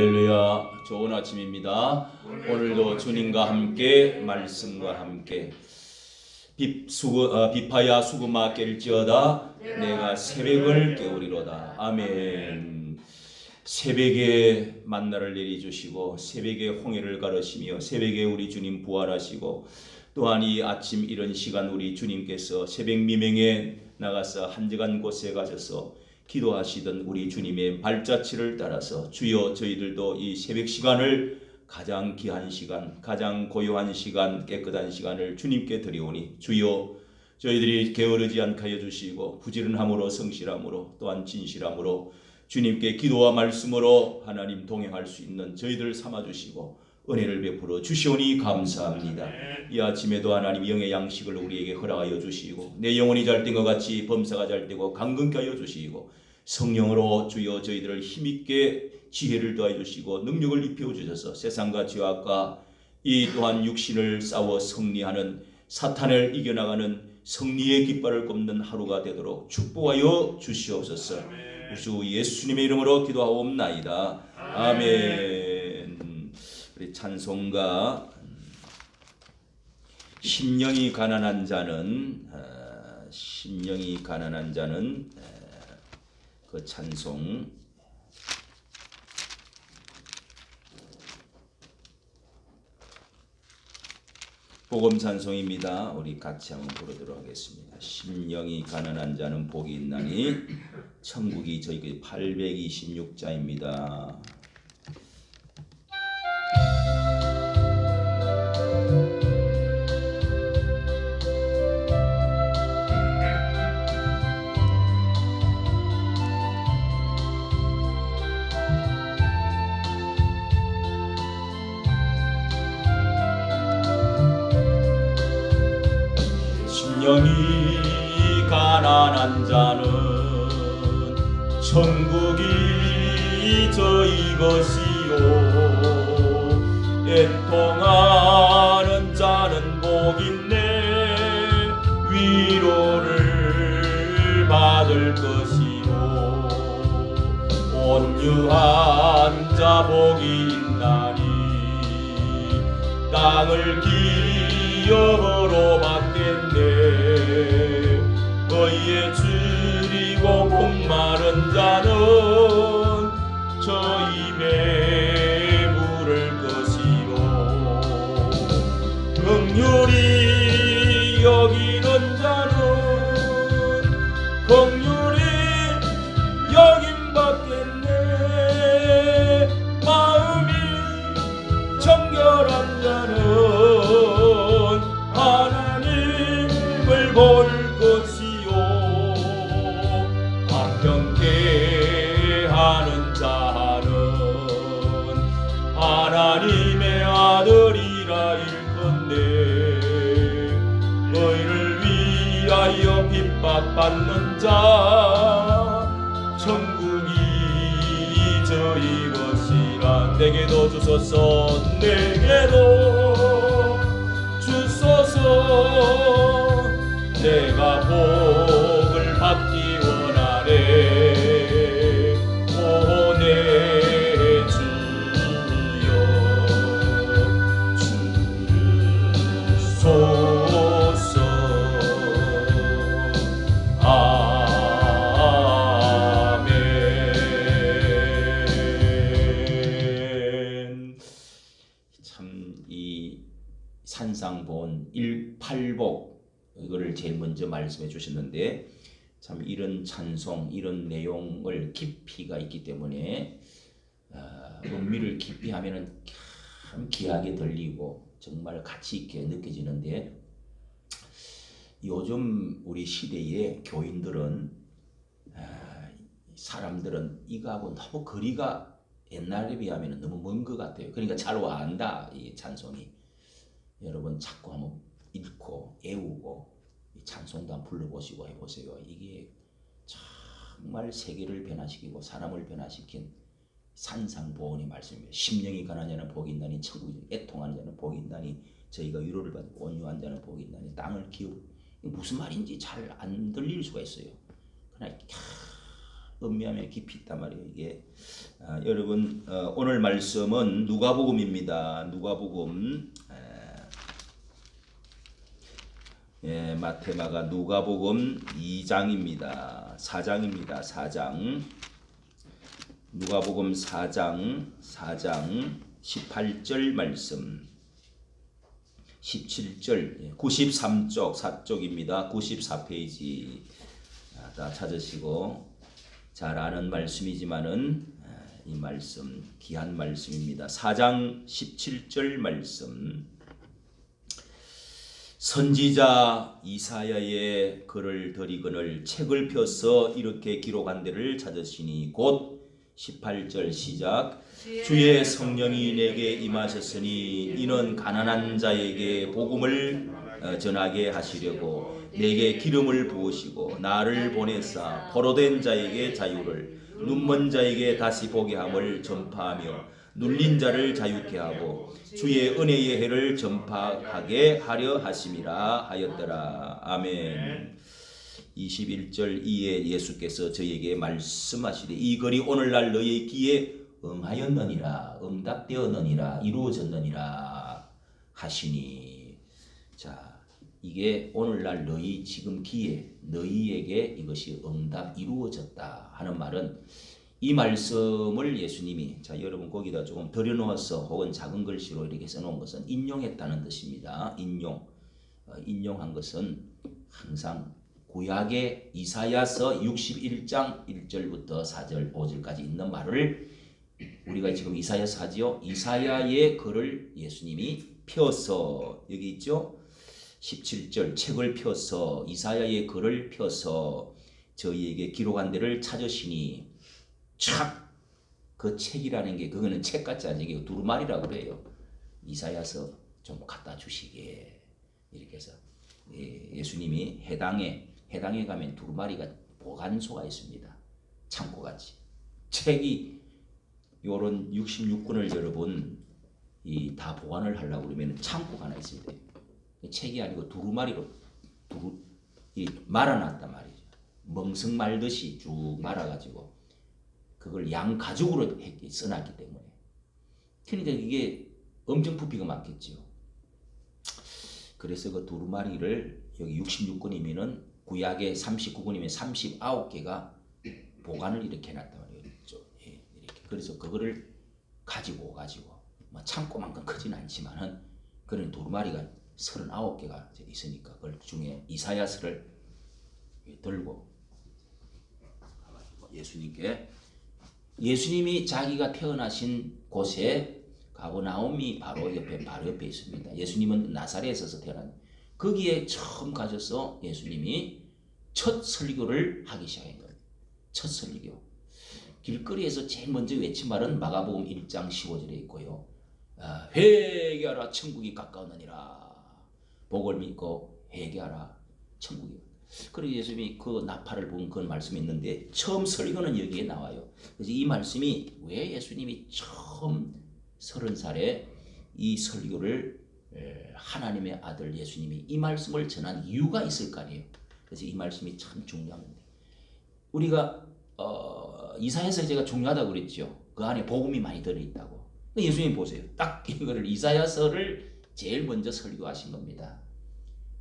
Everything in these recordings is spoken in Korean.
할렐루야, 좋은 아침입니다. 오늘도 주님과 함께 말씀과 함께 비파야 수구마 깰지어다 내가 새벽을 깨우리로다. 아멘. 새벽에 만나를 내려주시고 새벽에 홍해를 가르시며 새벽에 우리 주님 부활하시고 또한 이 아침 이런 시간 우리 주님께서 새벽 미명에 나가서 한적한 곳에 가셔서 기도하시던 우리 주님의 발자취를 따라서 주여 저희들도 이 새벽 시간을 가장 귀한 시간, 가장 고요한 시간, 깨끗한 시간을 주님께 드리오니 주여 저희들이 게으르지 않게 하여 주시고 부지런함으로 성실함으로 또한 진실함으로 주님께 기도와 말씀으로 하나님 동행할 수 있는 저희들 삼아주시고 은혜를 베풀어 주시오니 감사합니다. 이 아침에도 하나님 영의 양식을 우리에게 허락하여 주시고 내 영혼이 잘된 것 같이 범사가 잘되고 강건케 하여 주시고 성령으로 주여 저희들을 힘있게 지혜를 더하여 주시고 능력을 입혀 주셔서 세상과 죄악과 이 또한 육신을 싸워 승리하는 사탄을 이겨나가는 승리의 깃발을 꼽는 하루가 되도록 축복하여 주시옵소서. 우수 예수님의 이름으로 기도하옵나이다. 아멘. 우리 찬송가 심령이 가난한 자는 그 찬송 복음 찬송입니다. 우리 같이 한번 부르도록 하겠습니다. 심령이 가난한 자는 복이 있나니 천국이 저희 826자입니다. 심령이 가난한 자는 천국이 저희 것이요 애통하는 자는 복있네 위로를 받을 것이요 온유한 자 복이 있나니 땅을 기업으로 받겠네 의에 줄이고 목마른 자는 저 입에 물을 것이요 긍휼히 여기는 자는 긍휼히 여김받겠네 마음이 정결한 자는 하나님을 볼 것이요 합경케 하는 자는 하나님의 아들이라 일건대 너희를 위하여 핍박받는 자 천국이 저희 것이라 내게도 주소서 내게도 주소서 내가 복을 받기 원하네 오 내 주여 주소서 아멘. 참 이 산상본 1팔복 이거를 제일 먼저 말씀해 주셨는데 참 이런 찬송 이런 내용을 깊이가 있기 때문에 음미를 깊이 하면은 참 귀하게 들리고 정말 가치 있게 느껴지는데 요즘 우리 시대의 교인들은 사람들은 이거하고 너무 거리가 옛날에 비하면 너무 먼 것 같아요. 그러니까 잘 와안다 이 찬송이. 여러분 자꾸 한번 읽고 애우고 찬송도 한번 불러보시고 해보세요. 이게 정말 세계를 변화시키고 사람을 변화시킨 산상보온의 말씀입니다. 심령이 가난한 자는 복이 있나니 천국이 애통하는 자는 복이 있나니 저희가 위로를 받고 온유한 자는 복이 있나니 땅을 기업 무슨 말인지 잘 안 들릴 수가 있어요. 그러나 음미하며 깊이 있단 말이에요. 이게 여러분 오늘 말씀은 누가복음입니다. 누가복음 마태, 마가, 누가복음 2장입니다. 4장입니다. 4장. 누가복음 4장 18절 말씀. 17절 93쪽 4쪽입니다. 94페이지 다 찾으시고 잘 아는 말씀이지만은 이 말씀 귀한 말씀입니다. 4장 17절 말씀. 선지자 이사야의 글을 드리거늘 책을 펴서 이렇게 기록한 데를 찾으시니 곧 18절 시작. 주의 성령이 내게 임하셨으니 이는 가난한 자에게 복음을 전하게 하시려고 내게 기름을 부으시고 나를 보내사 포로된 자에게 자유를 눈먼 자에게 다시 보게 함을 전파하며 눌린 자를 자유케 하고 주의 은혜의 해를 전파하게 하려 하심이라 하였더라. 아멘. 21절 이에 예수께서 저에게 말씀하시되 이 글이 오늘날 너희의 귀에 응하였느니라, 응답되었느니라, 이루어졌느니라 하시니. 자, 이게 오늘날 너희 지금 귀에 너희에게 이것이 응답 이루어졌다 하는 말은 이 말씀을 예수님이 자 여러분 거기다 조금 들여놓아서 혹은 작은 글씨로 이렇게 써놓은 것은 인용했다는 뜻입니다. 인용한 것은 항상 구약의 이사야서 61장 1절부터 4절 5절까지 있는 말을 우리가 지금 이사야서 하지요. 이사야의 글을 예수님이 펴서 여기 있죠. 17절 책을 펴서 이사야의 글을 펴서 저희에게 기록한 데를 찾으시니 착 그 책이라는 게 그거는 책 같지 않지. 이게 두루마리라고 그래요. 이사야서 좀 갖다 주시게 이렇게 해서 예수님이 해당에 가면 두루마리가 보관소가 있습니다. 창고같이. 책이 요런 66권을 여러분 다 보관을 하려고 그러면 창고가 하나 있어야 돼요. 책이 아니고 두루마리로 말아놨단 말이죠. 멍석 말듯이 쭉 말아가지고 그걸 양 가죽으로 써놨기 때문에. 그러니까 이게 엄청 부피가 많겠죠. 그래서 그 두루마리를 여기 66권이면은 구약에 39권이면 39개가 보관을 이렇게 해놨단 말이에요. 이렇게. 그래서 그거를 가지고 뭐 창고만큼 크지는 않지만은 그런 두루마리가 39개가 있으니까 그 중에 이사야서를 들고 예수님이 자기가 태어나신 곳에 가버나움이 바로 옆에 있습니다. 예수님은 나사렛에서 태어난 거기에 처음 가셔서 예수님이 첫 설교를 하기 시작한 거예요. 첫 설교. 길거리에서 제일 먼저 외친 말은 마가복음 1장 15절에 있고요. 회개하라 천국이 가까웠느니라. 복을 믿고 회개하라 천국이. 그리고 예수님이 그 나팔을 부은 그 말씀이 있는데 처음 설교는 여기에 나와요. 그래서 이 말씀이 왜 예수님이 처음 30살에 이 설교를 하나님의 아들 예수님이 이 말씀을 전한 이유가 있을 거 아니에요. 그래서 이 말씀이 참 중요한 건데 우리가 이사야서 제가 중요하다고 그랬죠. 그 안에 복음이 많이 들어있다고. 예수님 보세요. 딱 이거를 이사야서를 제일 먼저 설교하신 겁니다.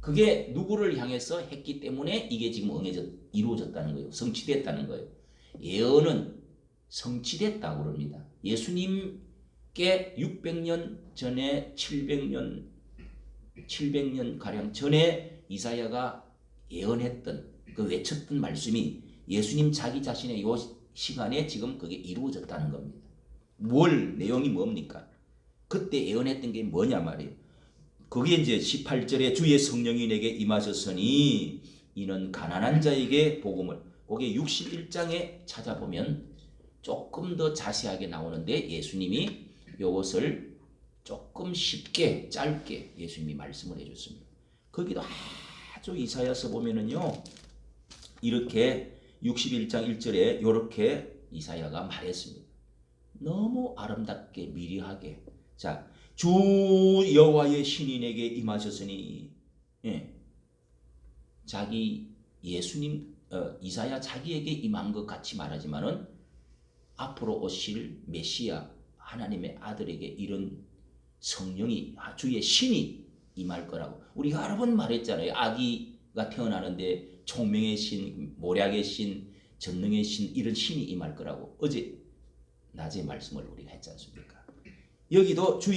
그게 누구를 향해서 했기 때문에 이게 지금 이루어졌다는 거예요. 성취됐다는 거예요. 예언은 성취됐다고 그럽니다. 예수님께 600년 전에 700년 가량 전에 이사야가 예언했던 그 외쳤던 말씀이 예수님 자기 자신의 이 시간에 지금 그게 이루어졌다는 겁니다. 내용이 뭡니까? 그때 예언했던 게 뭐냐 말이에요. 그게 이제 18절에 주의 성령이 내게 임하셨으니 이는 가난한 자에게 복음을. 그게 61장에 찾아보면 조금 더 자세하게 나오는데 예수님이 이것을 조금 쉽게 짧게 예수님이 말씀을 해줬습니다. 거기도 아주 이사야서 보면은요 이렇게 61장 1절에 이렇게 이사야가 말했습니다. 너무 아름답게 미리하게. 자, 주 여호와의 신이 내게 임하셨으니 자기 예수님 이사야 자기에게 임한 것 같이 말하지만은 앞으로 오실 메시아 하나님의 아들에게 이런 성령이 주의 신이 임할 거라고 우리가 여러 번 말했잖아요. 아기가 태어나는데 총명의 신, 모략의 신, 전능의 신 이런 신이 임할 거라고 어제 낮에 말씀을 우리가 했지 않습니까? 여기도 주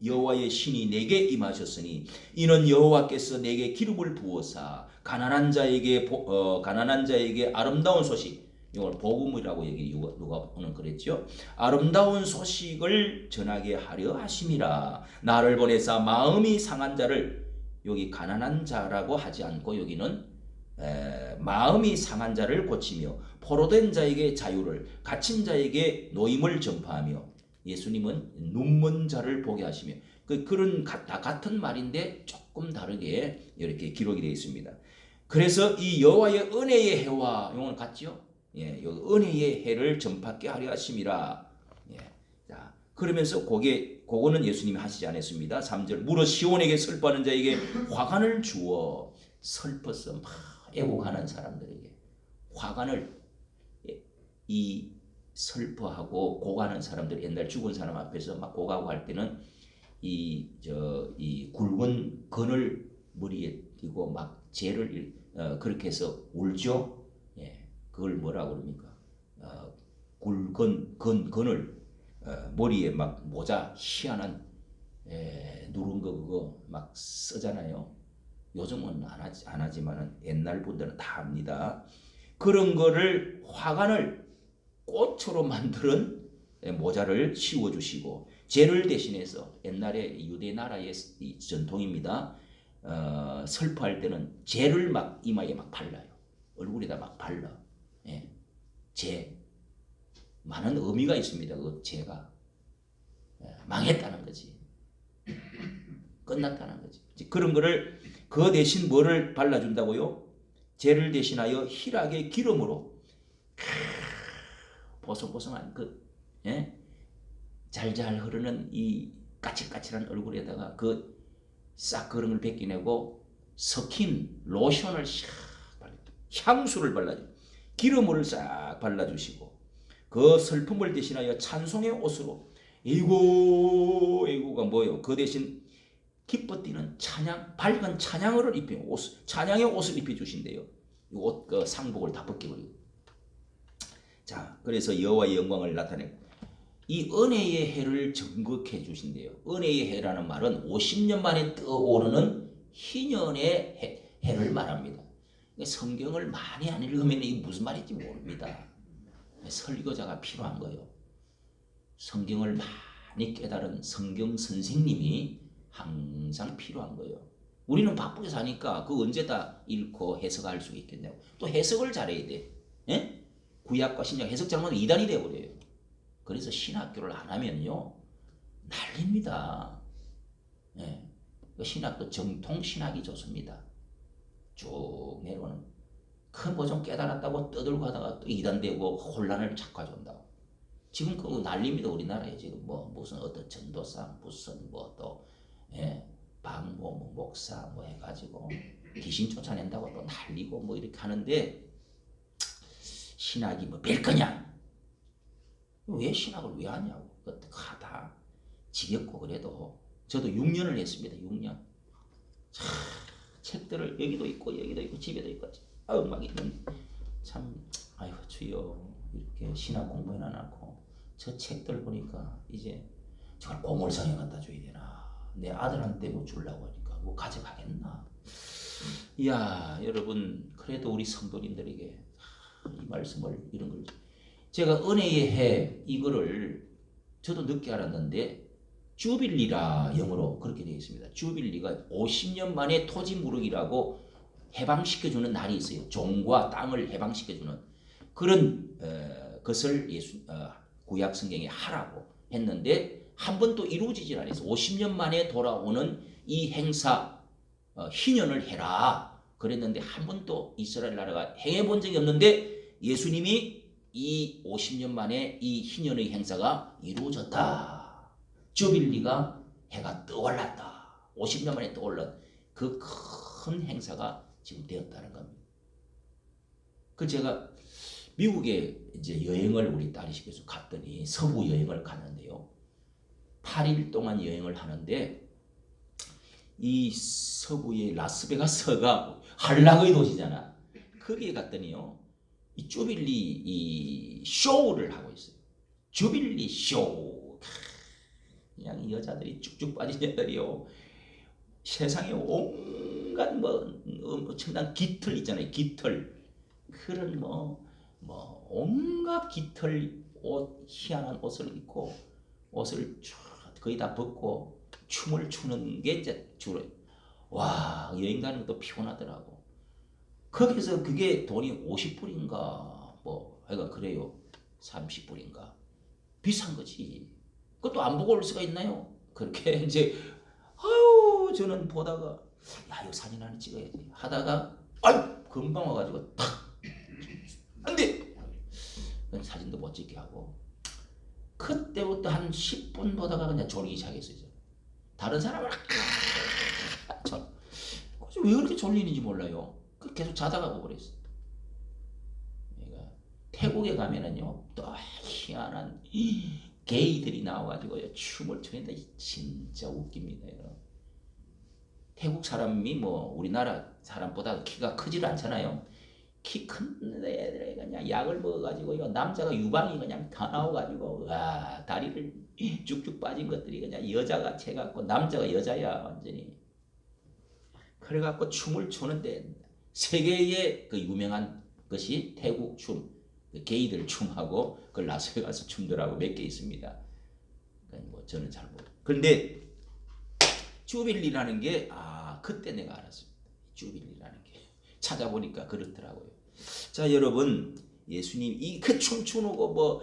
여호와의 신이 내게 임하셨으니 이는 여호와께서 내게 기름을 부어사 가난한 자에게 아름다운 소식, 이걸 복음이라고 얘기 누가는 그랬죠. 아름다운 소식을 전하게 하려 하심이라. 나를 보내사 마음이 상한 자를, 여기 가난한 자라고 하지 않고 여기는 마음이 상한 자를 고치며 포로된 자에게 자유를, 갇힌 자에게 노임을 전파하며, 예수님은 눈먼 자를 보게 하시며, 그런 다 같은 말인데 조금 다르게 이렇게 기록이 되어 있습니다. 그래서 이 여호와의 은혜의 해와, 이건 같죠? 예, 여기 은혜의 해를 전파케 하려 하심이라. 예, 자, 그러면서 그거는 예수님이 하시지 않았습니다. 3절, 무릇 시온에게 슬퍼하는 자에게 화관을 주어, 슬퍼서 막 애곡하는 사람들에게 화관을, 이 슬퍼하고 고가는 사람들, 옛날 죽은 사람 앞에서 막 고가고 할 때는 이 굵은 건을 머리에 띄고 막 죄를 그렇게 해서 울죠. 예, 그걸 뭐라고 그럽니까? 굵은 건을 머리에 막 모자 희한한 누른 거 그거 막 쓰잖아요. 요즘은 안 하지만은 옛날 분들은 다 합니다. 그런 거를 화관을 꽃으로 만드는 모자를 씌워주시고, 죄를 대신해서, 옛날에 유대 나라의 전통입니다. 슬퍼할 때는 죄를 막 이마에 막 발라요. 얼굴에다 막 발라. 예. 죄. 많은 의미가 있습니다. 그 죄가. 망했다는 거지. 끝났다는 거지. 그런 거를, 그 대신 뭐를 발라준다고요? 죄를 대신하여 희락의 기름으로 보송보송한 잘잘 흐르는 이 까칠까칠한 얼굴에다가 싹 그런 걸 벗겨내고 석힌 로션을 향수를 발라줘. 기름을 싹 발라주시고, 그 슬픔을 대신하여 찬송의 옷으로, 에이고가 뭐예요? 그 대신 기뻐 뛰는 찬양, 밝은 찬양을 입혀 찬양의 옷을 입혀주신대요. 이 옷, 상복을 다 벗겨버리고. 자, 그래서 여호와의 영광을 나타내고 이 은혜의 해를 정극해 주신대요. 은혜의 해라는 말은 50년 만에 떠오르는 희년의 해를 말합니다. 성경을 많이 안 읽으면 이게 무슨 말인지 모릅니다. 설교자가 필요한 거예요. 성경을 많이 깨달은 성경 선생님이 항상 필요한 거예요. 우리는 바쁘게 사니까 그 언제 다 읽고 해석할 수 있겠냐고. 또 해석을 잘해야 돼. 예? 구약과 신약 해석 잘못하면 이단이 되어버려요. 그래서 신학교를 안 하면요 난립니다. 예. 신학도 정통 신학이 좋습니다. 쭉 내려오는 큰 뭐 좀 깨달았다고 떠들고 하다가 또 이단되고 혼란을 자꾸 가져온다고. 지금 그거 난립니다. 우리나라에 지금 뭐 무슨 어떤 전도사 무슨 뭐또 방모 목사 뭐 해가지고 귀신 쫓아낸다고 또 난리고 뭐 이렇게 하는데, 신학이 뭐 별거냐? 왜 신학을 왜 하냐고. 다 지겹고. 그래도 저도 6년을 했습니다. 6년. 책들을 여기도 있고 집에도 있고 막 있는데 참 아이고 주여, 이렇게 신학 공부해 놔놓고 저 책들 보니까 이제 저걸 고물상에 갖다 줘야 되나, 내 아들한테 뭐 주려고 하니까 뭐 가져가겠나. 이야 여러분, 그래도 우리 성도님들에게 이 말씀을, 이런 걸 제가 은혜의 해 이거를 저도 늦게 알았는데 주빌리라 영어로 그렇게 되어 있습니다. 주빌리가 50년 만에 토지 무르기라고 해방시켜주는 날이 있어요. 종과 땅을 해방시켜주는 그런 것을 구약 성경에 하라고 했는데 한 번도 이루어지질 않아서 50년 만에 돌아오는 이 행사, 희년을 해라 그랬는데 한 번도 이스라엘 나라가 행해본 적이 없는데, 예수님이 이 50년 만에 이 희년의 행사가 이루어졌다. 주빌리가 해가 떠올랐다. 50년 만에 떠올른 그 큰 행사가 지금 되었다는 겁니다. 그 제가 미국에 이제 여행을 우리 딸이 시켜서 갔더니 서부 여행을 갔는데요. 8일 동안 여행을 하는데 이 서부의 라스베가스가 한락의 도시잖아. 거기에 갔더니요. 이 주빌리 이 쇼를 하고 있어요. 주빌리 쇼. 그냥 여자들이 쭉쭉 빠진 여자들이요. 세상에 온갖 엄청난 깃털 있잖아요. 깃털. 그런 온갖 깃털 옷, 희한한 옷을 입고 옷을 거의 다 벗고 춤을 추는 게 이제 주로. 와, 여행 가는 것도 피곤하더라고. 거기서 그게 돈이 50불인가 하여간 그래요. 30불인가. 비싼 거지. 그것도 안 보고 올 수가 있나요? 그렇게 이제 아유 저는 보다가 야 이거 사진 하나 찍어야지 하다가 아유 금방 와가지고 탁 안돼 사진도 못 찍게 하고 그때부터 한 10분 보다가 그냥 졸리기 시작했어요. 다른 사람은 왜 그렇게 졸리는지 몰라요. 계속 자다가 오버렸어. 태국에 가면은요 또 희한한 게이들이 나와가지고요 춤을 추는데 진짜 웃깁니다. 태국 사람이 우리나라 사람보다 키가 크질 않잖아요. 키 큰 애들이 그냥 약을 먹어가지고 남자가 유방이 그냥 다 나와가지고 와 다리를 쭉쭉 빠진 것들이 그냥 여자가 채갖고 남자가 여자야 완전히. 그래갖고 춤을 추는데 세계의 그 유명한 것이 태국 춤, 그 게이들 춤하고 그 라스베가스 춤들하고 몇 개 있습니다. 그러니까 저는 잘 모르. 그런데 주빌리라는 게 그때 내가 알았습니다. 주빌리라는 게 찾아보니까 그렇더라고요. 자 여러분 예수님 이 그 춤추는 거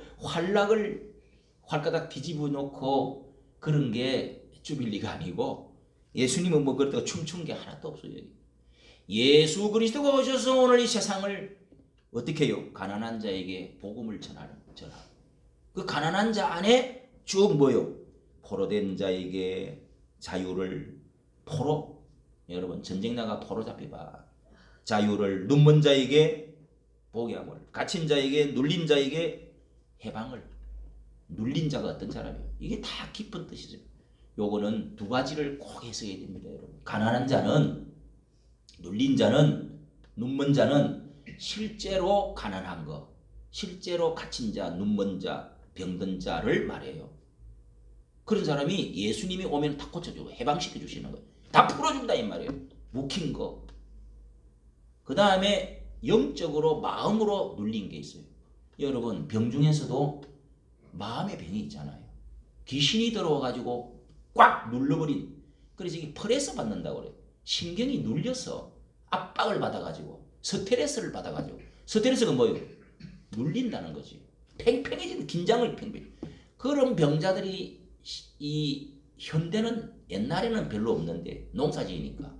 활가닥 뒤집어 놓고 그런 게 주빌리가 아니고 예수님은 그렇다고 춤춘 게 하나도 없어요. 예수 그리스도가 오셔서 오늘 이 세상을 어떻게 해요? 가난한 자에게 복음을 전하고 그 가난한 자 안에 쭉 포로된 자에게 자유를 여러분 전쟁 나가 포로 잡혀봐. 자유를 눈먼 자에게 복양을 갇힌 자에게 눌린 자에게 해방을. 눌린 자가 어떤 사람이에요? 이게 다 깊은 뜻이죠. 요거는 두 가지를 꼭 해석해야 됩니다. 여러분 가난한 자는 눌린 자는 눈먼 자는 실제로 가난한 거 실제로 갇힌 자 눈먼 자 병든 자를 말해요. 그런 사람이 예수님이 오면 다 고쳐주고 해방시켜 주시는 거예요. 다 풀어준다 이 말이에요. 묵힌 거. 그 다음에 영적으로 마음으로 눌린 게 있어요. 여러분 병 중에서도 마음의 병이 있잖아요. 귀신이 들어와가지고 꽉 눌러버린. 그래서 이게 프레스 받는다고 그래요. 신경이 눌려서 압박을 받아가지고 스트레스를 받아가지고 스트레스가 뭐예요? 눌린다는 거지. 팽팽해지는 긴장을 팽팽. 그런 병자들이 이 현대는 옛날에는 별로 없는데 농사지으니까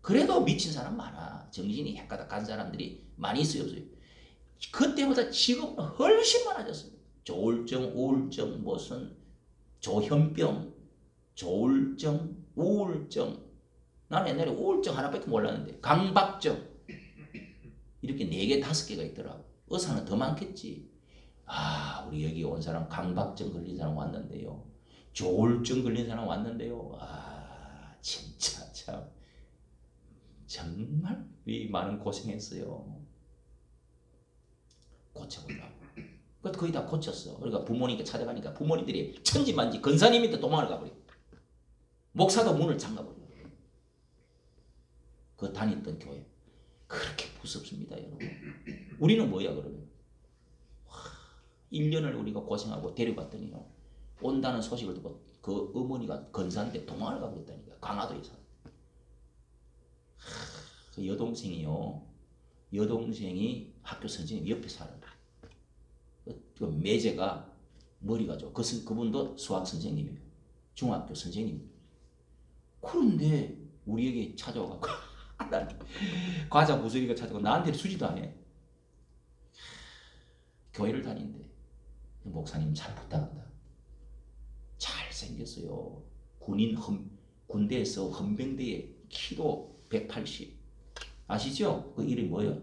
그래도 미친 사람 많아. 정신이 헷가닥 간 사람들이 많이 있어요. 그때보다 지금은 훨씬 많아졌습니다. 조울증, 우울증, 무슨 조현병, 조울증, 우울증. 나는 옛날에 우울증 하나밖에 몰랐는데 강박증 이렇게 4개, 5개가 있더라고. 의사는 더 많겠지. 우리 여기 온 사람 강박증 걸린 사람 왔는데요. 조울증 걸린 사람 왔는데요. 진짜 참 정말 이 많은 고생했어요. 고쳐보려고. 거의 다 고쳤어. 그러니까 부모님께 찾아가니까 부모님들이 천지만지 건사님인데 도망을 가버려. 목사도 문을 잠가버려. 그 다녔던 교회. 그렇게 무섭습니다, 여러분. 우리는 뭐야 그러면? 1년을 우리가 고생하고 데려갔더니요. 온다는 소식을 듣고 그 어머니가 건사인데 도망을 가버렸다니까. 강화도에 사. 그 여동생이 학교 선생님 옆에 살아요. 그 매제가 머리가 좋아. 그분도 수학 선생님이에요. 중학교 선생님. 그런데 우리에게 찾아와갖고 과자 부서기가 찾아오고 나한테 수지도 안 해. 교회를 다니는데 목사님 잘 부탁한다. 잘생겼어요. 군대에서 헌병대에 키도 180. 아시죠? 그 이름이 뭐예요?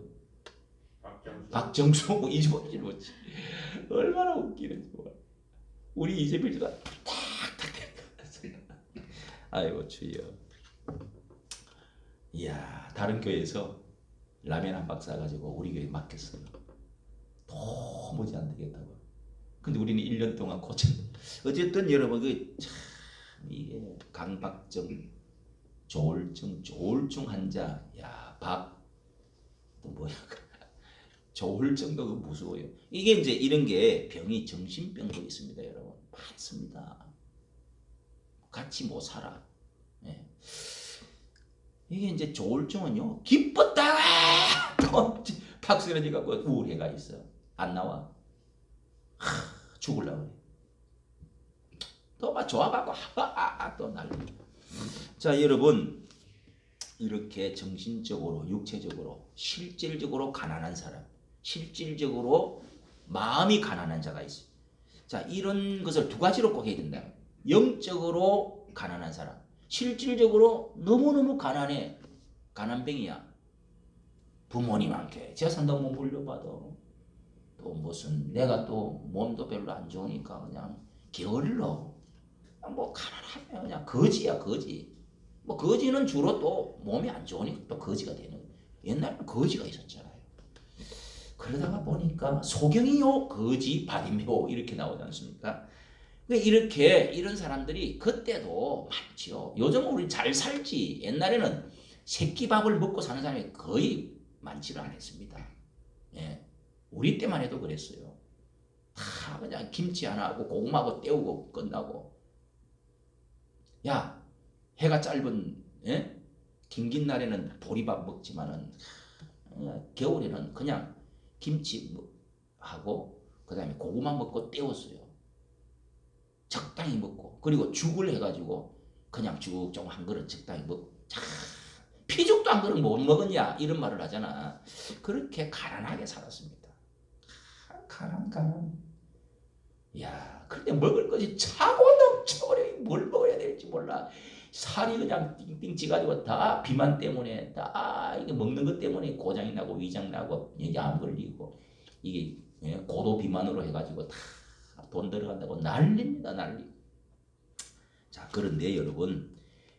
박정수 뭐 잊어버리지 못지. 얼마나 웃기는지 몰라. 우리 이재필이가 탁탁 아이고 주여. 이야, 다른 교회에서 라면 한 박스 사가지고 우리 교회 맡겼어요. 도무지 안 되겠다고. 근데 우리는 1년 동안 고쳤는데. 어쨌든 여러분 참 이게 강박증, 조울증 환자, 야, 또 뭐야, 조울증도 그 무서워요. 이게 이제 이런 게 병이 정신병도 있습니다, 여러분. 많습니다. 같이 못 살아. 예. 이게 이제 조울증은요, 기뻤다! 또 박수를 지갖고 우울해가 있어. 안 나와. 죽을라 그래. 또 막 좋아갖고 또 난리. 자, 여러분, 이렇게 정신적으로, 육체적으로, 실질적으로 가난한 사람, 실질적으로 마음이 가난한 자가 있어요. 자, 이런 것을 두 가지로 꼭 해야 된다. 영적으로 가난한 사람, 실질적으로 너무너무 가난해. 가난뱅이야. 부모님한테 재산도 못 물려받아. 또 무슨 내가 또 몸도 별로 안 좋으니까 그냥 게을러. 뭐 가난하면 그냥 거지야, 거지. 뭐 거지는 주로 또 몸이 안 좋으니까 또 거지가 되는. 옛날에는 거지가 있었잖아요. 그러다가 보니까 소경이요 거지 바리매오 이렇게 나오지 않습니까? 이렇게 이런 사람들이 그때도 많지요. 요즘은 우리 잘 살지. 옛날에는 새끼밥을 먹고 사는 사람이 거의 많지를 않았습니다. 예, 우리 때만 해도 그랬어요. 다 그냥 김치 하나 하고 고구마하고 때우고 끝나고. 야, 해가 짧은 긴긴 날에는 보리밥 먹지만은 겨울에는 그냥 김치 하고 그 다음에 고구마 먹고 때웠어요. 적당히 먹고, 그리고 죽을 해가지고 그냥 죽 좀 한 그릇 적당히 먹고. 피죽도 한 그릇 못 먹었냐 이런 말을 하잖아. 그렇게 가난하게 살았습니다. 가난. 야, 그런데 먹을 것이 차고 넘쳐버려. 뭘 먹어야 될지 몰라. 살이 그냥 띵띵 찌가지고 다 비만 때문에 다 이게 먹는 것 때문에 고장이 나고 위장 나고 암 걸리고 이게 고도 비만으로 해가지고 다 돈 들어간다고 난립니다, 난리. 자, 그런데 여러분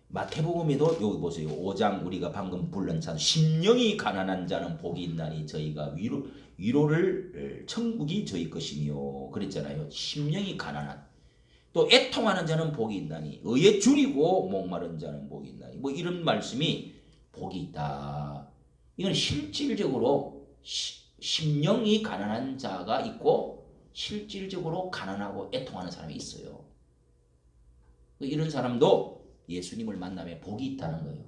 마태복음에도 여기 보세요. 5장 우리가 방금 불른 참 심령이 가난한 자는 복이 있나니 저희가 위로를 천국이 저희 것이며 그랬잖아요. 심령이 가난한. 또 애통하는 자는 복이 있나니 의에 줄이고 목마른 자는 복이 있나니 뭐 이런 말씀이 복이 있다. 이건 실질적으로 심령이 가난한 자가 있고 실질적으로 가난하고 애통하는 사람이 있어요. 이런 사람도 예수님을 만나면 복이 있다는 거예요.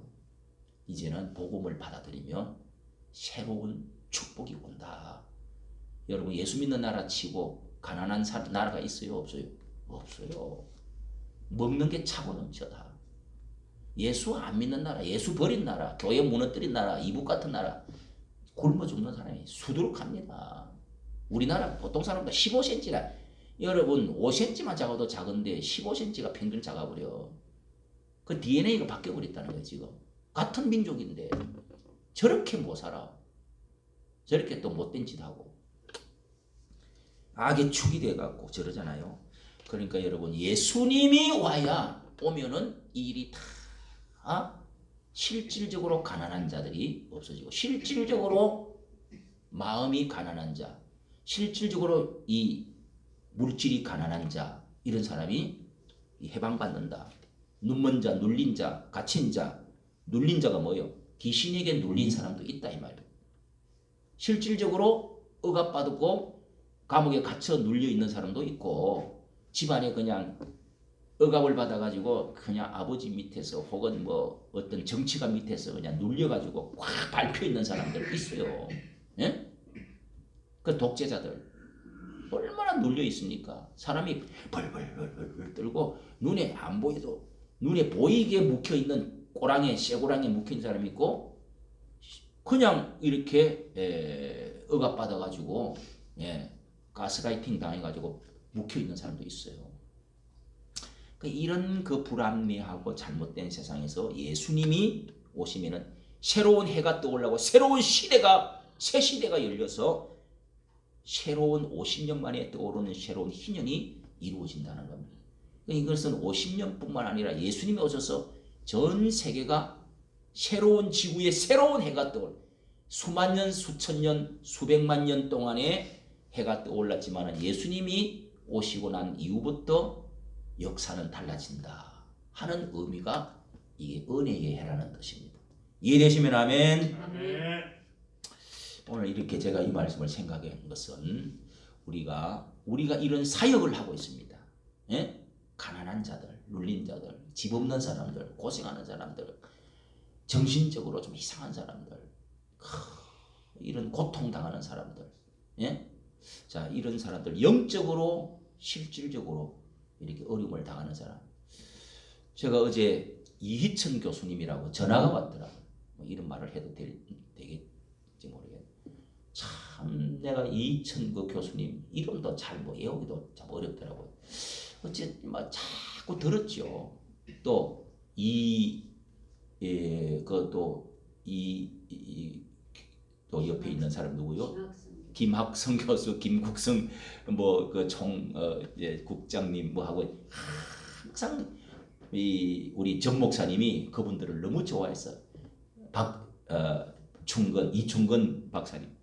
이제는 복음을 받아들이면 새로운 축복이 온다. 여러분 예수 믿는 나라 치고 가난한 나라가 있어요? 없어요? 없어요. 먹는 게 차고 넘쳐다. 예수 안 믿는 나라, 예수 버린 나라, 교회 무너뜨린 나라, 이북 같은 나라 굶어 죽는 사람이 수두룩합니다. 우리나라 보통 사람들 15cm라. 여러분 5cm만 작아도 작은데 15cm가 평균 작아버려. 그 DNA가 바뀌어버렸다는 거예요. 지금 같은 민족인데 저렇게 못 살아. 저렇게 또 못된 짓 하고 악의 축이 돼갖고 저러잖아요. 그러니까 여러분 예수님이 와야 오면은 이 일이 다 실질적으로 가난한 자들이 없어지고 실질적으로 마음이 가난한 자, 실질적으로 이 물질이 가난한 자 이런 사람이 해방받는다. 눈먼 자, 눌린 자, 갇힌 자. 눌린 자가 뭐예요? 귀신에게 눌린 사람도 있다 이 말이에요. 실질적으로 억압받고 감옥에 갇혀 눌려 있는 사람도 있고 집안에 그냥 억압을 받아가지고 그냥 아버지 밑에서 혹은 뭐 어떤 정치가 밑에서 그냥 눌려가지고 꽉 밟혀 있는 사람들 있어요. 예? 그 독재자들 얼마나 눌려 있습니까? 사람이 벌벌 떨고 눈에 안 보여도 눈에 보이게 묵혀 있는 쇠고랑에 묵혀 있는 사람이 있고 그냥 이렇게 억압받아가지고 가스라이팅 당해가지고 묵혀 있는 사람도 있어요. 이런 그 불합리하고 잘못된 세상에서 예수님이 오시면은 새로운 해가 떠오르고 새로운 시대가 새 시대가 열려서 새로운 50년 만에 떠오르는 새로운 희년이 이루어진다는 겁니다. 이것은 50년뿐만 아니라 예수님이 오셔서 전 세계가 새로운 지구에 새로운 해가 떠올, 수만 년, 수천 년, 수백만 년 동안에 해가 떠올랐지만 예수님이 오시고 난 이후부터 역사는 달라진다 하는 의미가 이게 은혜의 해라는 뜻입니다. 이해되시면 아멘. 아멘. 오늘 이렇게 제가 이 말씀을 생각한 것은 우리가 이런 사역을 하고 있습니다. 예? 가난한 자들, 눌린 자들, 집 없는 사람들, 고생하는 사람들, 정신적으로 좀 이상한 사람들, 이런 고통당하는 사람들, 예? 자, 이런 사람들, 영적으로 실질적으로 이렇게 어려움을 당하는 사람. 제가 어제 이희천 교수님이라고 전화가 왔더라고요. 뭐 이런 말을 해도 되겠지 모르겠네. 참 내가 이희천 그 교수님 이름도 잘 뭐 외우기도 참 어렵더라고요. 어째 막 자꾸 들었죠. 또 또 옆에 있는 사람 누구요? 김학성 교수, 김국성 뭐 그 국장님 뭐 하고 항상 우리 전 목사님이 그분들을 너무 좋아했어요. 이충건 박사님.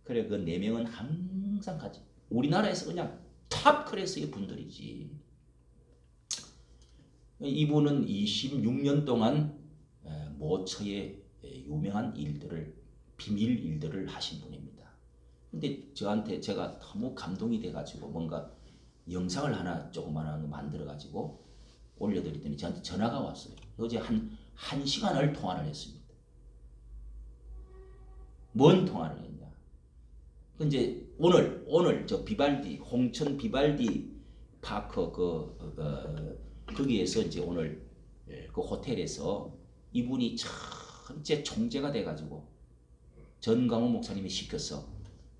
그래 그 네 명은 항상 같이 우리나라에서 그냥 탑 클래스의 분들이지. 이분은 26년 동안 모처의 유명한 비밀 일들을 하신 분입니다. 근데 저한테 제가 너무 감동이 돼가지고 뭔가 영상을 하나 조그마한 거 만들어가지고 올려드렸더니 저한테 전화가 왔어요. 어제 한 시간을 통화를 했습니다. 뭔 통화를 했냐? 이제 오늘 저 비발디 홍천 비발디 파크 거기에서 이제 오늘 그 호텔에서 이분이 전체 총재가 돼가지고 전광훈 목사님이 시켜서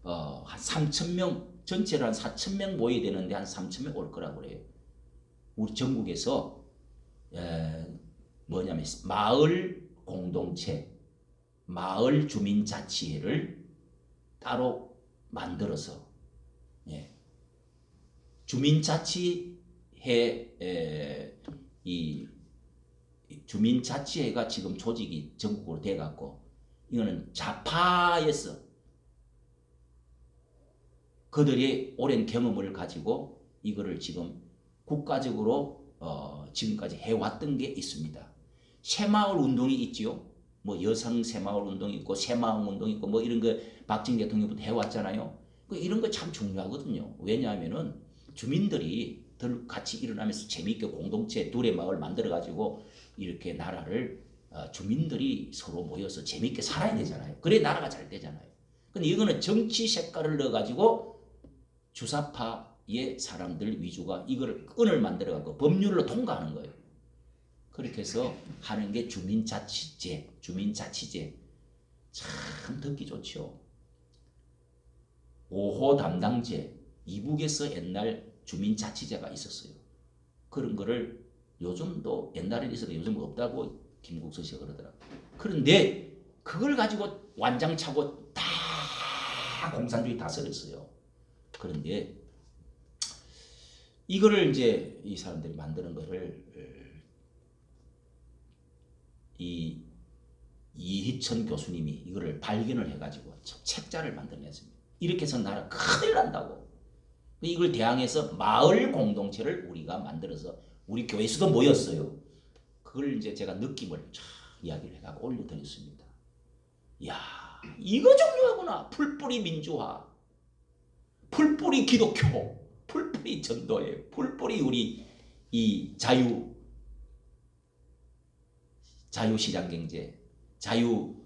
한 3,000명 전체로 한 4,000명 모여야 되는데 한 3,000명 올 거라고 그래요. 우리 전국에서 뭐냐면 마을 공동체, 마을 주민자치회를 따로 만들어서 주민자치회 이 주민자치회가 지금 조직이 전국으로 돼갖고 이거는 좌파에서 그들의 오랜 경험을 가지고 이거를 지금 국가적으로 지금까지 해왔던 게 있습니다. 새마을 운동이 있지요. 뭐 여성 새마을 운동이 있고 새마을 운동이 있고 뭐 이런 거 박정희 대통령부터 해왔잖아요. 이런 거 참 중요하거든요. 왜냐하면은 주민들이 들 같이 일어나면서 재미있게 공동체 둘의 마을 만들어 가지고 이렇게 나라를 주민들이 서로 모여서 재미있게 살아야 되잖아요. 그래 나라가 잘 되잖아요. 근데 이거는 정치 색깔을 넣어 가지고 주사파의 사람들 위주가 이거를 끈을 만들어 갖고 법률로 통과하는 거예요. 그렇게 해서 하는 게 주민자치제 참 듣기 좋죠. 5호 담당제 이북에서 옛날 주민자치제가 있었어요. 그런 거를 요즘도 옛날에 있어도 요즘 없다고 김국서 씨가 그러더라고요. 그런데 그걸 가지고 완장차고 다 공산주의 다스렸어요. 그런데 이거를 이제 이 사람들이 만드는 거를 이 이희천 교수님이 이거를 발견을 해가지고 책자를 만들어냈습니다. 이렇게 해서 나라 큰일 난다고. 이걸 대항해서 마을 공동체를 우리가 만들어서 우리 교회에서도 모였어요. 그걸 이제 제가 느낌을 이야기를 해가지고 올려드렸습니다. 이야, 이거 중요하구나. 풀뿌리 민주화, 풀뿌리 기독교, 풀뿌리 전도회, 풀뿌리 우리 이 자유시장경제, 자유정치,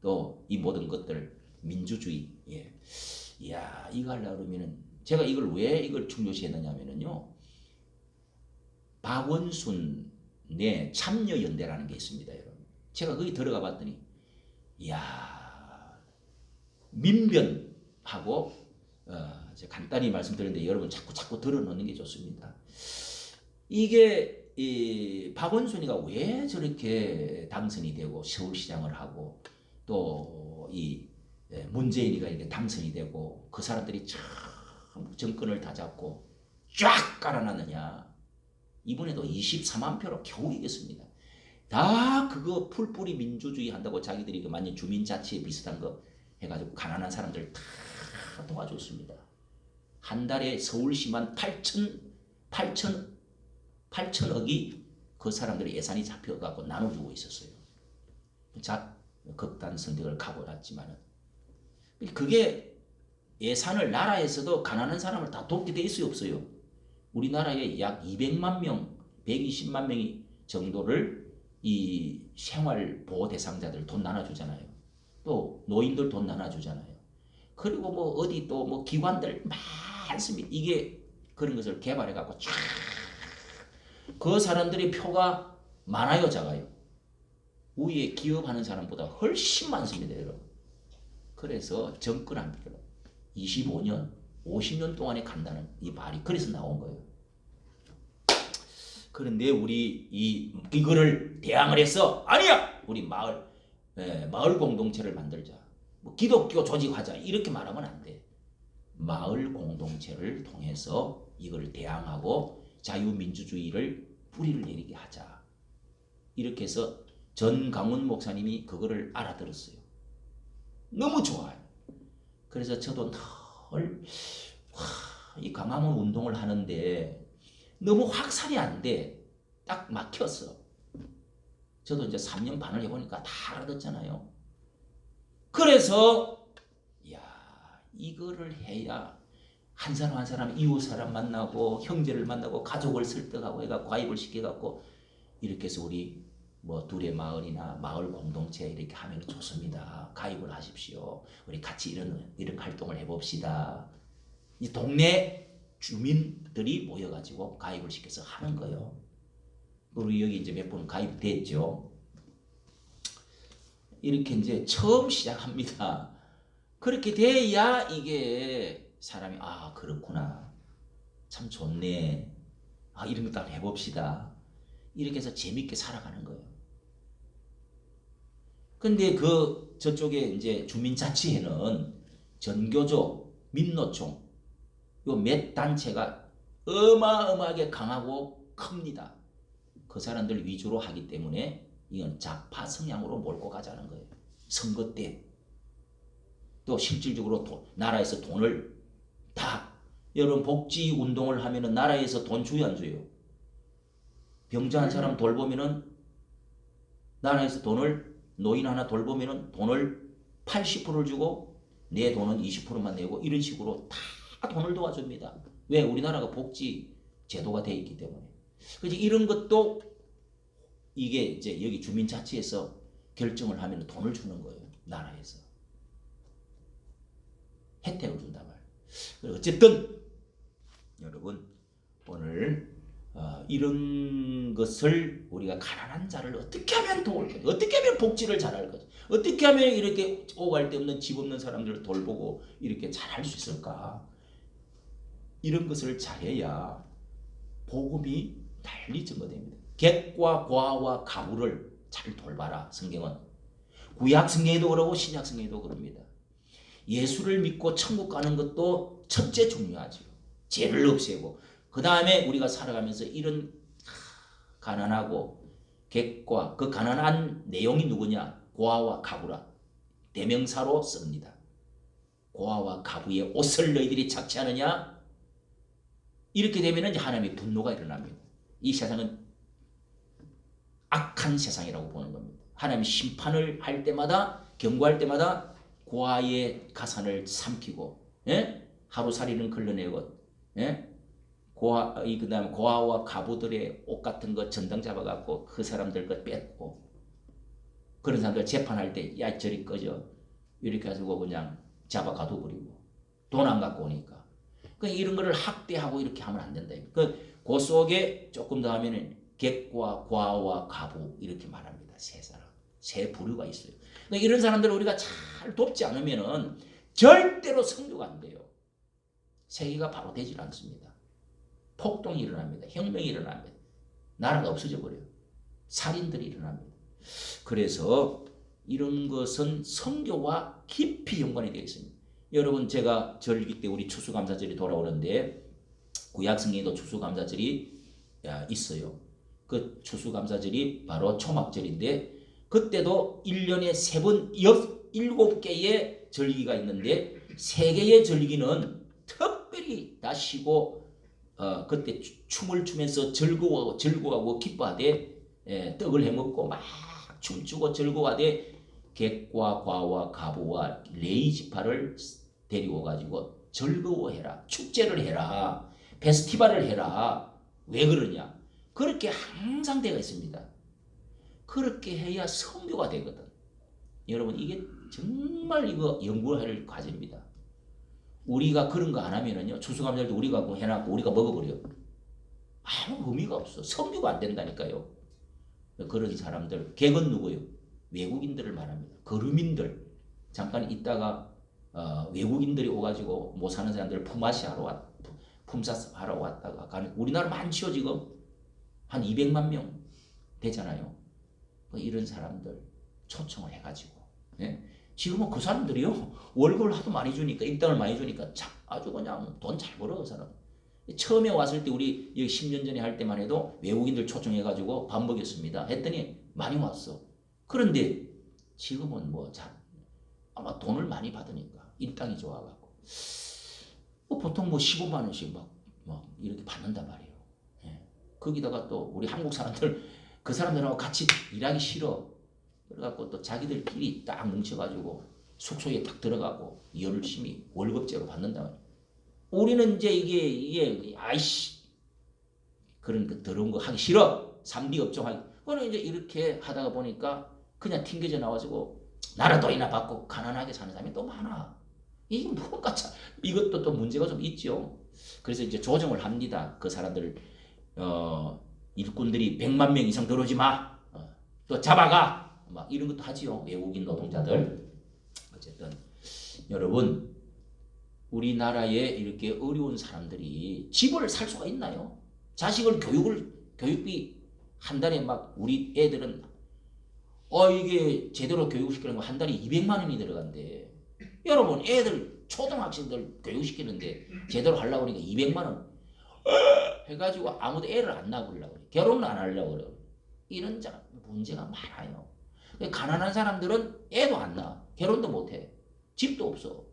또 이 모든 것들 민주주의. 이야, 이거 하려고 그러면은 제가 이걸 중요시했느냐면요. 박원순의 참여연대라는 게 있습니다, 여러분. 제가 거기 들어가 봤더니 이야, 민변하고 제가 간단히 말씀드렸는데 여러분 자꾸 들어놓는 게 좋습니다. 이게 이 박원순이가 왜 저렇게 당선이 되고 서울시장을 하고 또 이 문재인이가 이렇게 당선이 되고 그 사람들이 참 정권을 다 잡고 쫙 깔아놨느냐. 이번에도 24만 표로 겨우 이겼습니다. 다 그거 풀뿌리 민주주의 한다고 자기들이 그 만약 주민자치에 비슷한 거 해가지고 가난한 사람들 다 도와줬습니다. 한 달에 서울시만 8천억이 그 사람들의 예산이 잡혀갖고 나눠주고 있었어요. 자, 극단 선택을 각오했지만은 그게 예산을 나라에서도 가난한 사람을 다 돕게 돼 있어요, 없어요? 우리나라에 약 200만 명, 120만 명이 정도를 이 생활보호 대상자들 돈 나눠주잖아요. 또 노인들 돈 나눠주잖아요. 그리고 뭐 어디 또 뭐 기관들 많습니다. 이게 그런 것을 개발해갖고 쫙 그 사람들의 표가 많아요, 작아요? 위에 기업하는 사람보다 훨씬 많습니다, 여러분. 그래서 정권 안 필요. 25년, 50년 동안에 간다는 이 말이 그래서 나온 거예요. 그런데 우리 이거를 대항을 해서 아니야, 우리 마을 공동체를 만들자. 뭐 기독교 조직하자 이렇게 말하면 안 돼. 마을 공동체를 통해서 이걸 대항하고 자유민주주의를 뿌리를 내리게 하자. 이렇게 해서 전강훈 목사님이 그거를 알아들었어요. 너무 좋아요. 그래서 저도 늘 이 강화문 운동을 하는데 너무 확산이 안 돼. 딱 막혔어. 저도 이제 3년 반을 해보니까 다 알아듣잖아요. 그래서 이거를 해야 한 사람 한 사람 이웃 사람 만나고 형제를 만나고 가족을 설득하고 해갖고 가입을 시켜갖고 이렇게 해서 우리 뭐 둘의 마을이나 마을 공동체 이렇게 하면 좋습니다. 가입을 하십시오. 우리 같이 이런 활동을 해봅시다. 이 동네 주민들이 모여가지고 가입을 시켜서 하는 거예요. 우리 여기 이제 몇 분 가입됐죠. 이렇게 이제 처음 시작합니다. 그렇게 돼야 이게 사람이 그렇구나. 참 좋네. 이런 것도 한번 해봅시다. 이렇게 해서 재밌게 살아가는 거예요. 근데 저쪽에 이제 주민자치회는 전교조, 민노총, 요 몇 단체가 어마어마하게 강하고 큽니다. 그 사람들 위주로 하기 때문에 이건 좌파 성향으로 몰고 가자는 거예요. 선거 때. 또 실질적으로 나라에서 돈을 다, 여러분 복지 운동을 하면은 나라에서 돈 줘요, 안 줘요? 병자한 사람 돌보면은 나라에서 노인 하나 돌보면은 돈을 80%를 주고 내 돈은 20%만 내고 이런 식으로 다 돈을 도와줍니다. 왜? 우리나라가 복지 제도가 돼 있기 때문에. 그래서 이런 것도 이게 이제 여기 주민자치에서 결정을 하면 돈을 주는 거예요. 나라에서. 혜택을 준단 말이에요. 어쨌든 여러분 오늘 이런 것을 우리가 가난한 자를 어떻게 하면 도울 거지? 어떻게 하면 복지를 잘할 거지? 어떻게 하면 이렇게 오갈 데 없는 집 없는 사람들을 돌보고 이렇게 잘할 수 있을까? 이런 것을 잘해야 복음이 달리 증거됩니다. 객과 과와 가부를 잘 돌봐라. 성경은 구약 성경에도 그러고 신약 성경에도 그럽니다. 예수를 믿고 천국 가는 것도 첫째 중요하죠. 죄를 없애고 그 다음에 우리가 살아가면서 이런 가난하고 객과 그 가난한 내용이 누구냐? 고아와 가부라. 대명사로 씁니다. 고아와 가부의 옷을 너희들이 착취하느냐? 이렇게 되면 이제 하나님의 분노가 일어납니다. 이 세상은 악한 세상이라고 보는 겁니다. 하나님이 심판을 할 때마다 경고할 때마다 고아의 가산을 삼키고 하루살이는 걸러내고 그다음에 고아와 가부들의 옷 같은 거 전당 잡아갖고 그 사람들 거 뺏고 그런 사람들 재판할 때 야 저리 꺼져 이렇게 해가지고 그냥 잡아 가둬버리고 돈 안 갖고 오니까 이런 거를 학대하고 이렇게 하면 안 된다. 그 속에 조금 더 하면은 객과 과와 가부 이렇게 말합니다. 세 사람, 세 부류가 있어요. 이런 사람들을 우리가 잘 돕지 않으면은 절대로 성교가 안 돼요. 세계가 바로 되질 않습니다. 폭동이 일어납니다. 혁명이 일어납니다. 나라가 없어져 버려요. 살인들이 일어납니다. 그래서 이런 것은 성교와 깊이 연관이 되어 있습니다. 여러분 제가 절기 때 우리 추수감사절이 돌아오는데 구약성경에도 추수감사절이 있어요. 그 추수감사절이 바로 초막절인데 그때도 1년에 3번 7개의 절기가 있는데 3개의 절기는 특별히 다 쉬고 그때 춤을 추면서 즐거워하고 기뻐하되 떡을 해먹고 막 춤추고 즐거워하되 객과 과와 가부와 레위 지파를 데리고 가지고 즐거워해라, 축제를 해라, 페스티벌을 해라. 왜 그러냐? 그렇게 항상 되어 있습니다. 그렇게 해야 성교가 되거든. 여러분 이게 정말 이거 연구할 과제입니다. 우리가 그런 거 안 하면은요 추수감사절도 우리가 뭐 해놨고 우리가 먹어버려. 아무 의미가 없어. 성교가 안 된다니까요. 그런 사람들, 객은 누구요? 외국인들을 말합니다. 거류민들. 잠깐 있다가 외국인들이 오가지고 못 사는 사람들을 품사하러 왔다가 가는. 우리나라 많지요 지금. 한 200만 명 되잖아요. 이런 사람들 초청을 해가지고 지금은 그 사람들이요 월급을 하도 많이 주니까 입당을 많이 주니까 참 아주 그냥 돈 잘 벌어 그 사람. 처음에 왔을 때 우리 여기 10년 전에 할 때만 해도 외국인들 초청해가지고 밥 먹였습니다 했더니 많이 왔어. 그런데 지금은 뭐 아마 돈을 많이 받으니까 입당이 좋아가고 보통 뭐 15만 원씩 막 이렇게 받는단 말이에요. 거기다가 또 우리 한국 사람들 그 사람들하고 같이 일하기 싫어. 그래갖고 또 자기들끼리 딱 뭉쳐가지고 숙소에 딱 들어가고 열심히 월급제로 받는단 말이에요. 우리는 이제 이게 아이씨 그런 그 더러운 거 하기 싫어. 3D 업종 하기. 그거는 이제 이렇게 하다가 보니까 그냥 튕겨져 나와가지고 나라돈이나 받고 가난하게 사는 사람이 또 많아. 이게 뭐가 참 이것도 또 문제가 좀 있죠. 그래서 이제 조정을 합니다. 그 사람들 일꾼들이 100만 명 이상 들어오지 마. 또 잡아가. 막 이런 것도 하지요. 외국인 노동자들. 어쨌든 여러분 우리나라에 이렇게 어려운 사람들이 집을 살 수가 있나요? 자식을 교육비 한 달에 막 우리 애들은 이게 제대로 교육시키는 거 한 달에 200만 원이 들어간대. 여러분 애들 초등학생들 교육시키는데 제대로 하려고 하니까 200만 원 해가지고 아무도 애를 안 낳으려고 그래. 결혼을 안 하려고 그래. 이런 문제가 많아요. 가난한 사람들은 애도 안 낳아. 결혼도 못 해. 집도 없어.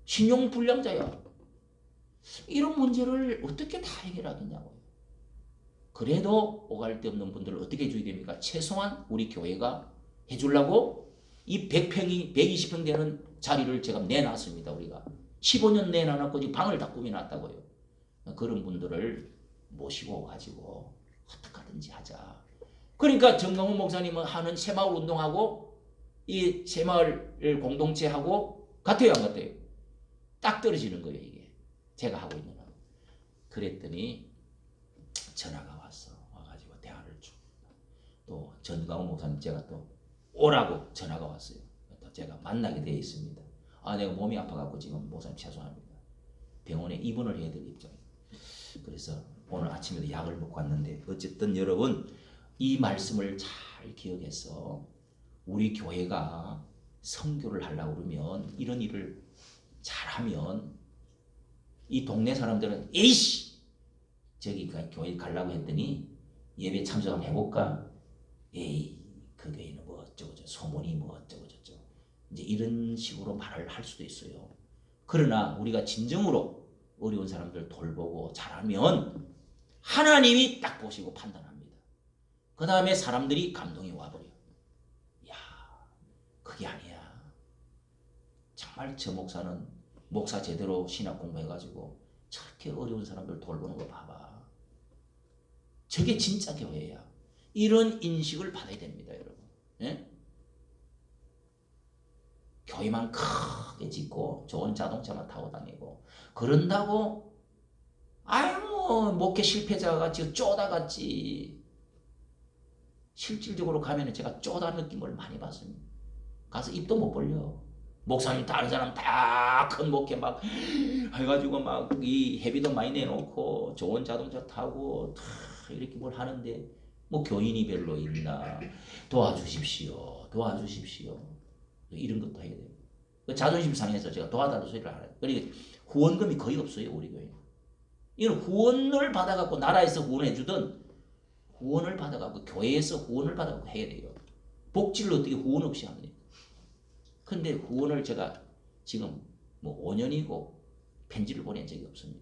신용불량자야. 이런 문제를 어떻게 다 해결하겠냐고요. 그래도 오갈 데 없는 분들을 어떻게 해줘야 됩니까? 최소한 우리 교회가 해주려고 이 100평이 120평 되는 자리를 제가 내놨습니다. 우리가 15년 내놔놓고 지금 방을 다 꾸며놨다고요. 그런 분들을 모시고 가지고 어떻게 하든지 하자. 그러니까 정강훈 목사님은 하는 새마을 운동하고 이 새마을 공동체하고 같아요 안 같아요? 딱 떨어지는 거예요 이게. 제가 하고 있는 거. 그랬더니 전화가 왔어. 와가지고 대화를 쭉. 또 전강훈 목사님 제가 또 오라고 전화가 왔어요. 또 제가 만나게 되어 있습니다. 내가 몸이 아파갖고 지금 목사님 죄송합니다. 병원에 입원을 해야 될 입장이에요. 그래서 오늘 아침에도 약을 먹고 왔는데 어쨌든 여러분 이 말씀을 잘 기억해서 우리 교회가 선교를 하려고 그러면 이런 일을 잘하면 이 동네 사람들은 에이씨 저기 교회 가려고 했더니 예배 참석 한번 해볼까? 에이 그 교회는 뭐 어쩌고 저쩌고 소문이 뭐 어쩌고 저쩌고 이제 이런 식으로 말을 할 수도 있어요. 그러나 우리가 진정으로 어려운 사람들 돌보고 잘하면 하나님이 딱 보시고 판단합니다. 그 다음에 사람들이 감동이 와버려. 야 그게 아니야. 정말 저 목사는 목사 제대로 신학 공부해가지고 저렇게 어려운 사람들 돌보는 거 봐봐. 저게 진짜 교회야. 이런 인식을 받아야 됩니다 여러분. 예? 교회만 크게 짓고 좋은 자동차만 타고 다니고 그런다고 뭐 목회 실패자가 지금 쪼다같이 실질적으로 가면 제가 쪼다 느낌을 많이 받습니다. 가서 입도 못 벌려. 목사님 다른 사람 다 큰 목회 막 해가지고 막 이 회비도 많이 내놓고 좋은 자동차 타고 다 이렇게 뭘 하는데 뭐 교인이 별로 있나 도와주십시오. 이런 것도 해야 돼요. 자존심 상해서 제가 도와달라는 소리를 하라. 그러니까 후원금이 거의 없어요, 우리 교회. 이건 후원을 받아갖고 나라에서 후원해 주든 후원을 받아갖고 교회에서 후원을 받아갖고 해야 돼요. 복지를 어떻게 후원 없이 합니까? 근데 후원을 제가 지금 뭐 5년이고 편지를 보낸 적이 없습니다.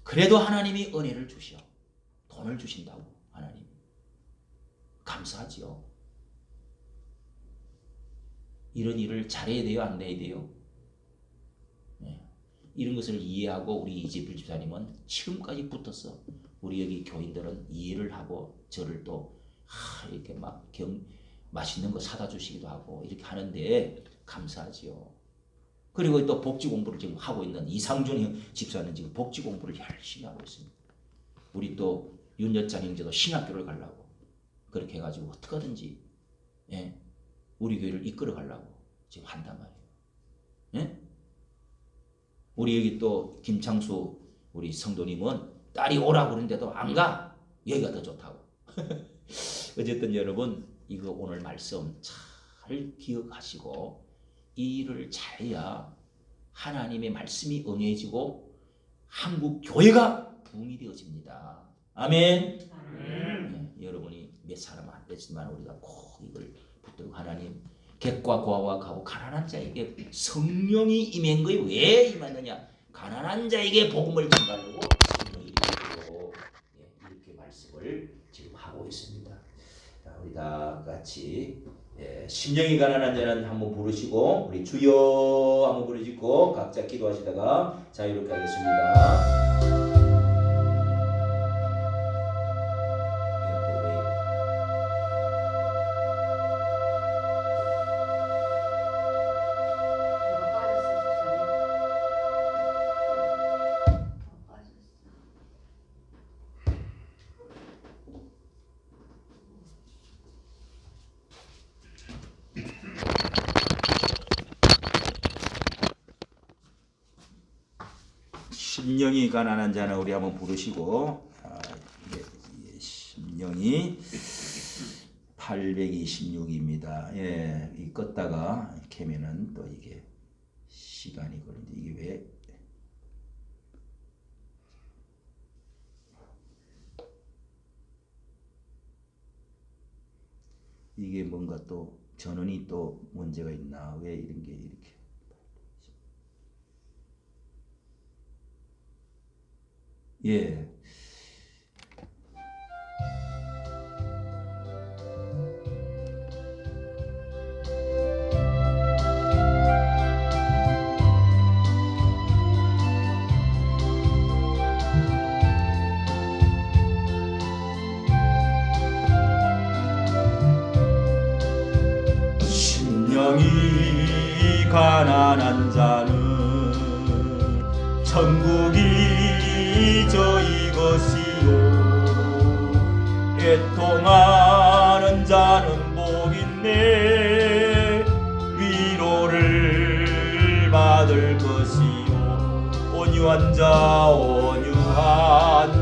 그래도 하나님이 은혜를 주시오. 돈을 주신다고 하나님. 감사하지요. 이런 일을 잘해야 돼요, 안 해야 돼요? 네. 이런 것을 이해하고 우리 이재필 집사님은 지금까지 붙어서 우리 여기 교인들은 이해를 하고 저를 또 이렇게 막 맛있는 거 사다 주시기도 하고 이렇게 하는데 감사하지요. 그리고 또 복지 공부를 지금 하고 있는 이상준 집사는 지금 복지 공부를 열심히 하고 있습니다. 우리 또 윤여찬 형제도 신학교를 가려고 그렇게 해가지고 어떻게든지 우리 교회를 이끌어 가려고 지금 한단 말이에요. 우리 여기 또 김창수 우리 성도님은 딸이 오라고 그러는데도 안 가. 여기가 더 좋다고. 어쨌든 여러분 이거 오늘 말씀 잘 기억하시고 이 일을 잘해야 하나님의 말씀이 응해지고 한국 교회가 부흥이 되어집니다. 아멘. 여러분이 몇 사람 안 되지만 우리가 꼭 이걸 붙들고 하나님 객과 고아와 가고 가난한 자에게 성령이 임한 것이 왜 임하느냐? 가난한 자에게 복음을 전하려고 성령이 임하고 이렇게 말씀을 지금 하고 있습니다. 자, 우리 다 같이 심령이 가난한 자는 한번 부르시고 우리 주여 한번 부르시고 각자 기도하시다가 자유롭게 하겠습니다. 심령이 가난한 자는 우리 한번 부르시고 심령이 826입니다. 이 껐다가 캐면은 또 이게 시간이 걸리는데 이게 왜 이게 뭔가 또 전원이 또 문제가 있나? 왜 이런 게 이렇게 심령이 가난한 자는 천국이 저희 것이요 애통하는 자는 복있네 위로를 받을 것이요 온유한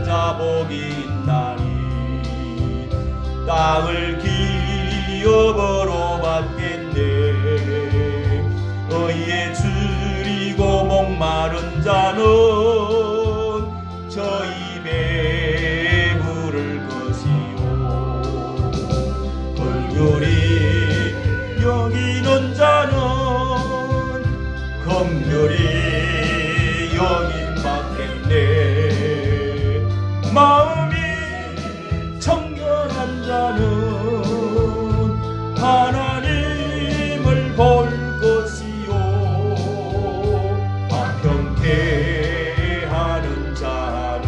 자 복이 있나니 땅을 기업으로 받겠네 의에 줄이고 목마른 자는 저 입에 부를 것이요 긍휼히 여기는 자는 긍휼히 여김받겠네 마음이 청결한 자는 하나님을 볼 것이요 화평케 하는 자는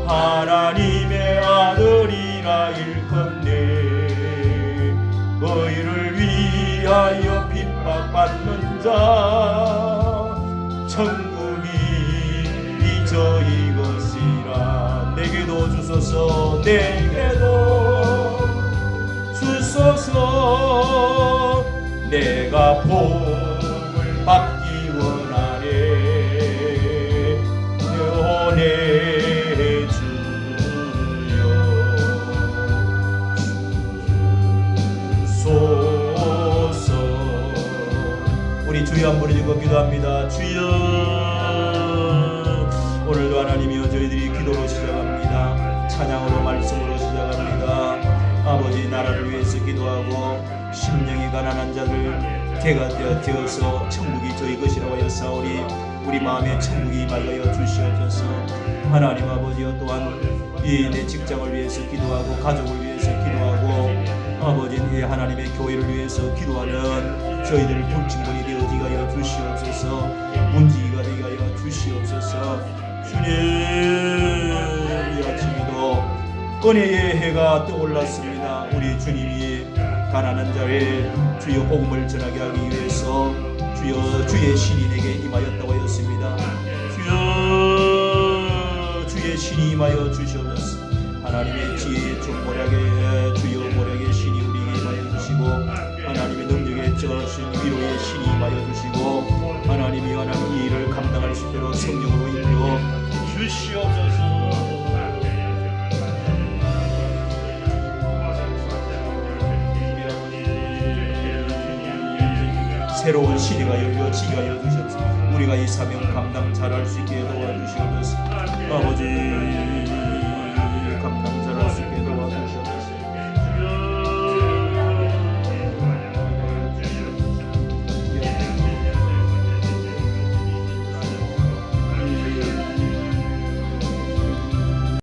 하나님의 아들이라 일컫네 의를 위하여 핍박받는 자 천국이 저희 것이라 내게도 주소서 내게도 주소서 내가 복을 받기 원하네 연애 주여 나라를 위해서 기도하고 심령이 가난한 자들 개가 되어서 천국이 저희 것이라고 하였사오니 우리 마음에 천국이 임하여 주시옵소서. 하나님 아버지여 또한 이 내 직장을 위해서 기도하고 가족을 위해서 기도하고 아버지 이 하나님의 교회를 위해서 기도하는 저희들을 불충분히 되어지게 하여 주시옵소서. 문지기가 되게 하여 주시옵소서. 주님 이 아침에도 은혜의 해가 떠올랐습니다. 우리 주님이 가난한 자의 주여 복음을 전하게 하기 위해서 주여 주의 신이 내게 임하였다고 하였습니다. 주여 주의 신이 임하여 주시옵소서. 하나님의 지혜의 모략의 주여 모략의 신이 우리에게 임하여 주시고 하나님의 능력의 저신 위로의 신이 임하여 주시고 하나님이 하나님 이 일을 감당할 수 있도록 성령으로 인도어 주시옵소서. 새로운 시대가 열려지게 하여 주시옵소서. 우리가 이 사명 감당 잘할 수 있게 도와주시옵소서. 아버지